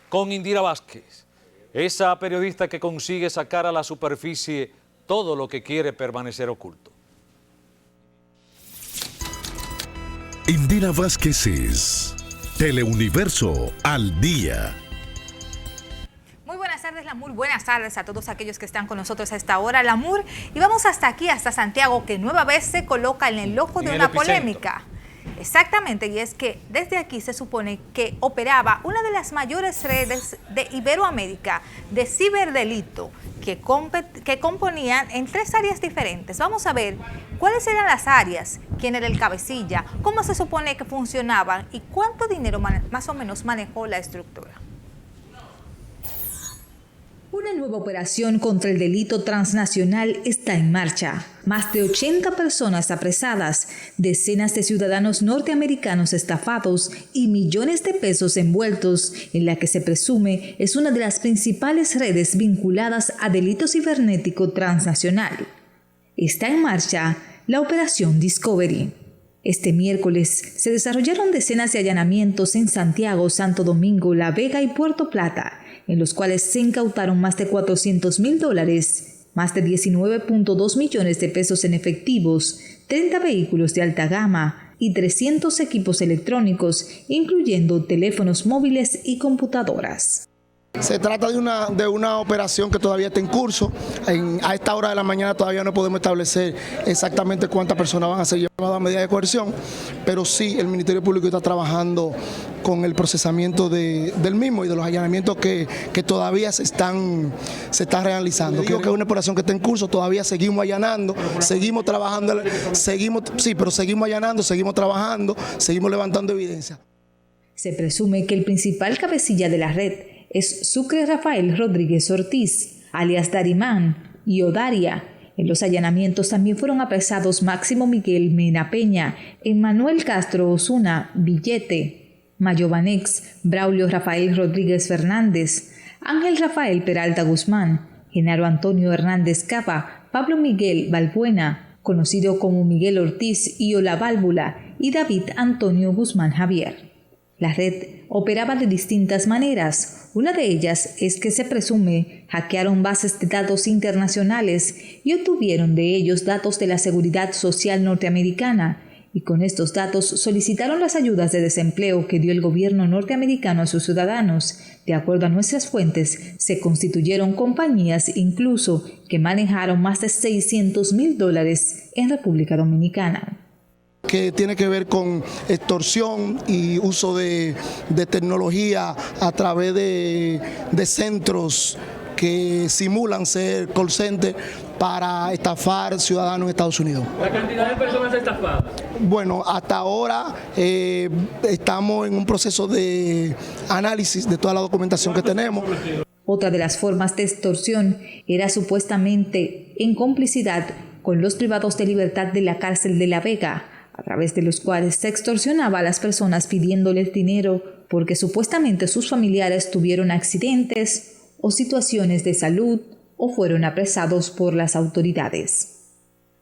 con Indira Vázquez, esa periodista que consigue sacar a la superficie todo lo que quiere permanecer oculto. Indira Vázquez es Teleuniverso al día. Muy buenas tardes, Lamur. Buenas tardes a todos aquellos que están con nosotros a esta hora, Lamur. Y vamos hasta aquí, hasta Santiago, que nueva vez se coloca en el ojo de una polémica. Exactamente, y es que desde aquí se supone que operaba una de las mayores redes de Iberoamérica de ciberdelito que componían en 3 áreas diferentes. Vamos a ver cuáles eran las áreas, quién era el cabecilla, cómo se supone que funcionaban y cuánto dinero más o menos manejó la estructura. Una nueva operación contra el delito transnacional está en marcha. Más de 80 personas apresadas, decenas de ciudadanos norteamericanos estafados y millones de pesos envueltos en la que se presume es una de las principales redes vinculadas a delito cibernético transnacional. Está en marcha la Operación Discovery. Este miércoles se desarrollaron decenas de allanamientos en Santiago, Santo Domingo, La Vega y Puerto Plata, en los cuales se incautaron más de $400,000, más de 19.2 millones de pesos en efectivos, 30 vehículos de alta gama y 300 equipos electrónicos, incluyendo teléfonos móviles y computadoras. Se trata de una operación que todavía está en curso. A esta hora de la mañana todavía no podemos establecer exactamente cuántas personas van a ser llevadas a medida de coerción, pero sí el Ministerio Público está trabajando con el procesamiento del mismo y de los allanamientos que todavía se están realizando. Creo que es una operación que está en curso, todavía seguimos allanando, seguimos trabajando, seguimos allanando, seguimos trabajando, seguimos levantando evidencia. Se presume que el principal cabecilla de la red es Sucre Rafael Rodríguez Ortiz, alias Darimán y Odaria. En los allanamientos también fueron apresados Máximo Miguel Mena Peña, Emmanuel Castro Osuna Billete, Mayovanex, Braulio Rafael Rodríguez Fernández, Ángel Rafael Peralta Guzmán, Genaro Antonio Hernández Capa, Pablo Miguel Balbuena, conocido como Miguel Ortiz y Ola Válvula, y David Antonio Guzmán Javier. La red operaba de distintas maneras. Una de ellas es que se presume hackearon bases de datos internacionales y obtuvieron de ellos datos de la Seguridad Social norteamericana, y con estos datos solicitaron las ayudas de desempleo que dio el gobierno norteamericano a sus ciudadanos. De acuerdo a nuestras fuentes, se constituyeron compañías incluso que manejaron más de $600,000 en República Dominicana. Que tiene que ver con extorsión y uso de tecnología a través de centros que simulan ser call center para estafar ciudadanos en Estados Unidos. ¿La cantidad de personas estafadas? Bueno, hasta ahora estamos en un proceso de análisis de toda la documentación que tenemos. Otra de las formas de extorsión era supuestamente en complicidad con los privados de libertad de la cárcel de La Vega, a través de los cuales se extorsionaba a las personas pidiéndoles dinero porque supuestamente sus familiares tuvieron accidentes o situaciones de salud o fueron apresados por las autoridades.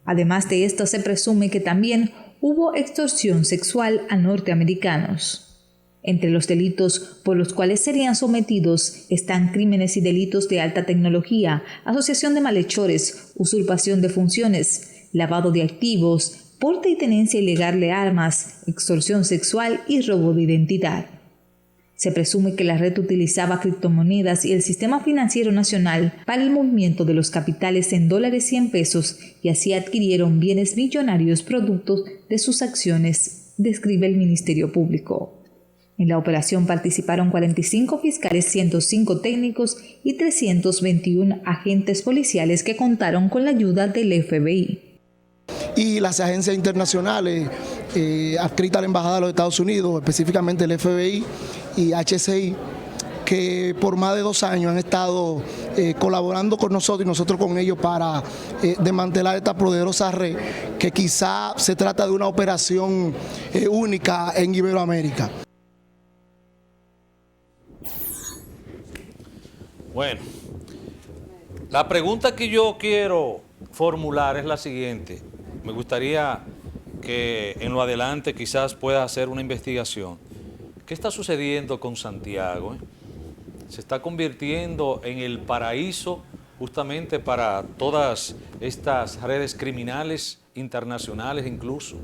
Además de esto, se presume que también hubo extorsión sexual a norteamericanos. Entre los delitos por los cuales serían sometidos están crímenes y delitos de alta tecnología, asociación de malhechores, usurpación de funciones, lavado de activos, porte y tenencia ilegal de armas, extorsión sexual y robo de identidad. Se presume que la red utilizaba criptomonedas y el sistema financiero nacional para el movimiento de los capitales en dólares y en pesos, y así adquirieron bienes millonarios producto de sus acciones, describe el Ministerio Público. En la operación participaron 45 fiscales, 105 técnicos y 321 agentes policiales que contaron con la ayuda del FBI. Y las agencias internacionales adscritas a la Embajada de los Estados Unidos, específicamente el FBI y HCI, que por más de 2 años han estado colaborando con nosotros y nosotros con ellos para desmantelar esta poderosa red, que quizá se trata de una operación única en Iberoamérica. Bueno, la pregunta que yo quiero formular es la siguiente. Me gustaría que en lo adelante quizás pueda hacer una investigación. ¿Qué está sucediendo con Santiago? se está convirtiendo en el paraíso justamente para todas estas redes criminales internacionales incluso.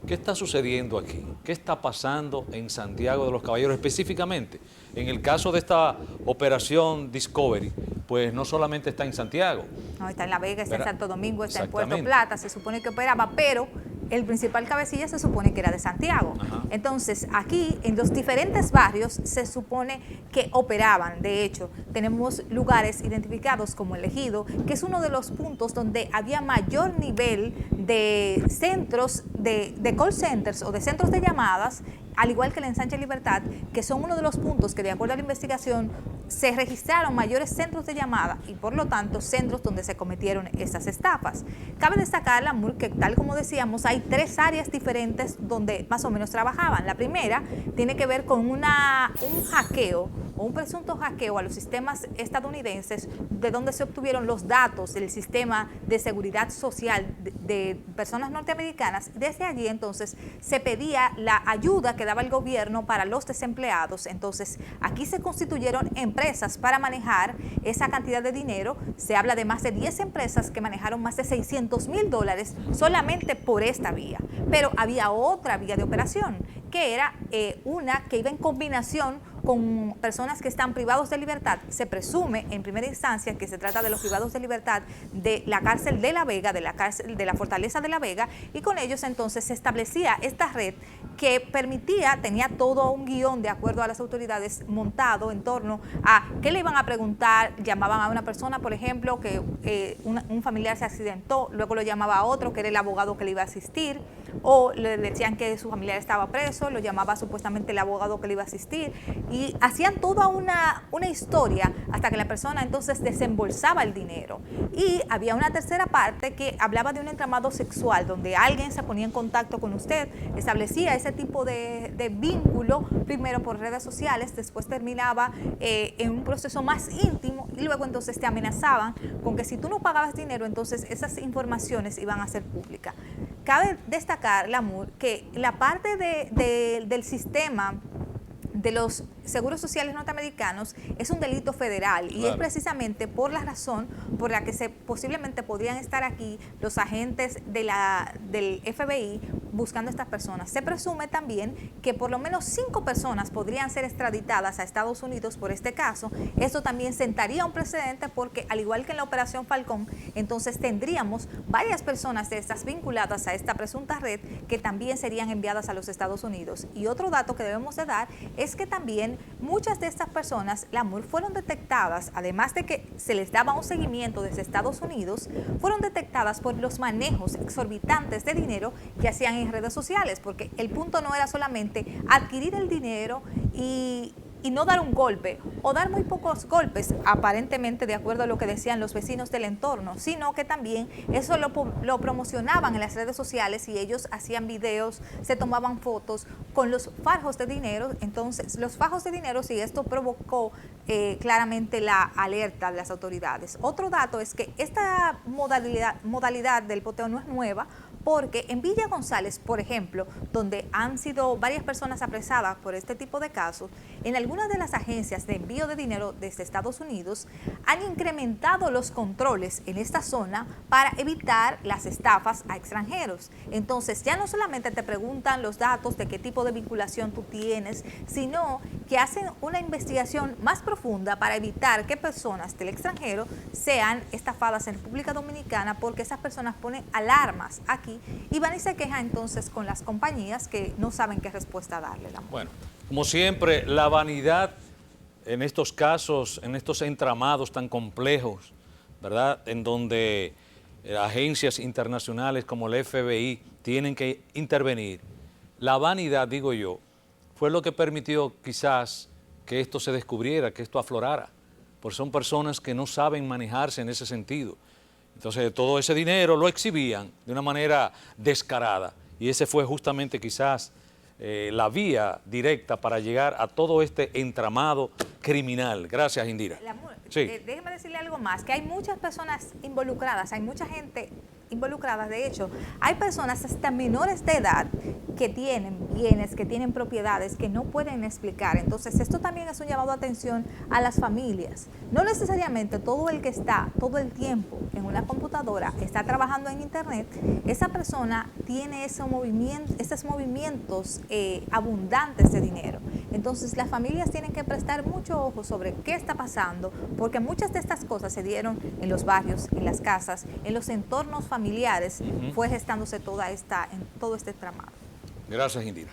¿Qué está sucediendo aquí? ¿Qué está pasando en Santiago de los Caballeros específicamente? En el caso de esta operación Discovery, pues no solamente está en Santiago. No, está en La Vega, está en Santo Domingo, está en Puerto Exactamente. Plata, se supone que operaba, pero el principal cabecilla se supone que era de Santiago. Ajá. Entonces, aquí en los diferentes barrios se supone que operaban. De hecho, tenemos lugares identificados como El Ejido, que es uno de los puntos donde había mayor nivel de centros, de call centers o de centros de llamadas, al igual que el Ensanche Libertad, que son uno de los puntos que, de acuerdo a la investigación, se registraron mayores centros de llamada y, por lo tanto, centros donde se cometieron esas estafas. Cabe destacar, Lamur, que tal como decíamos, hay 3 áreas diferentes donde más o menos trabajaban. La primera tiene que ver con un hackeo o un presunto hackeo a los sistemas estadounidenses, de donde se obtuvieron los datos del sistema de seguridad social de personas norteamericanas. Desde allí, entonces, se pedía la ayuda que daba el gobierno para los desempleados. Entonces, aquí se constituyeron empresas para manejar esa cantidad de dinero. Se habla de más de 10 empresas que manejaron más de $600,000 solamente por esta vía. Pero había otra vía de operación, que era una que iba en combinación con personas que están privados de libertad. Se presume en primera instancia que se trata de los privados de libertad de la cárcel de La Vega, de la cárcel de la Fortaleza de La Vega, y con ellos entonces se establecía esta red que permitía, tenía todo un guión de acuerdo a las autoridades montado en torno a qué le iban a preguntar. Llamaban a una persona, por ejemplo, que un familiar se accidentó, luego lo llamaba a otro que era el abogado que le iba a asistir, o le decían que su familiar estaba preso, lo llamaba supuestamente el abogado que le iba a asistir, y hacían toda una historia hasta que la persona entonces desembolsaba el dinero. Y había una tercera parte que hablaba de un entramado sexual, donde alguien se ponía en contacto con usted, establecía ese tipo de vínculo, primero por redes sociales, después terminaba en un proceso más íntimo, y luego entonces te amenazaban con que si tú no pagabas dinero, entonces esas informaciones iban a ser públicas. Cabe destacar, Lamur, que la parte del sistema de los seguros sociales norteamericanos es un delito federal, y es precisamente por la razón por la que posiblemente podrían estar aquí los agentes del FBI buscando a estas personas. Se presume también que por lo menos 5 personas podrían ser extraditadas a Estados Unidos por este caso. Esto también sentaría un precedente porque, al igual que en la Operación Falcón, entonces tendríamos varias personas de estas vinculadas a esta presunta red que también serían enviadas a los Estados Unidos. Y otro dato que debemos de dar es que también muchas de estas personas, Lamur, fueron detectadas, además de que se les daba un seguimiento desde Estados Unidos, fueron detectadas por los manejos exorbitantes de dinero que hacían en redes sociales, porque el punto no era solamente adquirir el dinero y no dar un golpe, o dar muy pocos golpes, aparentemente de acuerdo a lo que decían los vecinos del entorno, sino que también eso lo promocionaban en las redes sociales, y ellos hacían videos, se tomaban fotos con los fajos de dinero. Entonces, los fajos de dinero, sí, esto provocó claramente la alerta de las autoridades. Otro dato es que esta modalidad del poteo no es nueva, porque en Villa González, por ejemplo, donde han sido varias personas apresadas por este tipo de casos, en algunas de las agencias de envío de dinero desde Estados Unidos han incrementado los controles en esta zona para evitar las estafas a extranjeros. Entonces, ya no solamente te preguntan los datos de qué tipo de vinculación tú tienes, sino que hacen una investigación más profunda para evitar que personas del extranjero sean estafadas en República Dominicana, porque esas personas ponen alarmas aquí y van y se quejan entonces con las compañías que no saben qué respuesta darle. Bueno, como siempre, la vanidad en estos casos, en estos entramados tan complejos, ¿verdad?, en donde agencias internacionales como el FBI tienen que intervenir, la vanidad, digo yo, fue lo que permitió quizás que esto se descubriera, que esto aflorara, porque son personas que no saben manejarse en ese sentido. Entonces, todo ese dinero lo exhibían de una manera descarada, y ese fue justamente quizás la vía directa para llegar a todo este entramado criminal. Gracias, Indira. Sí. Déjeme decirle algo más, que hay muchas personas involucradas, hay mucha gente involucradas. De hecho, hay personas hasta menores de edad que tienen bienes, que tienen propiedades que no pueden explicar. Entonces, esto también es un llamado de atención a las familias. No necesariamente todo el que está todo el tiempo en una computadora está trabajando en internet, esa persona tiene esos movimientos abundantes de dinero. Entonces, las familias tienen que prestar mucho ojo sobre qué está pasando, porque muchas de estas cosas se dieron en los barrios, en las casas, en los entornos familiares, fue gestándose todo este tramado. Gracias, Indira.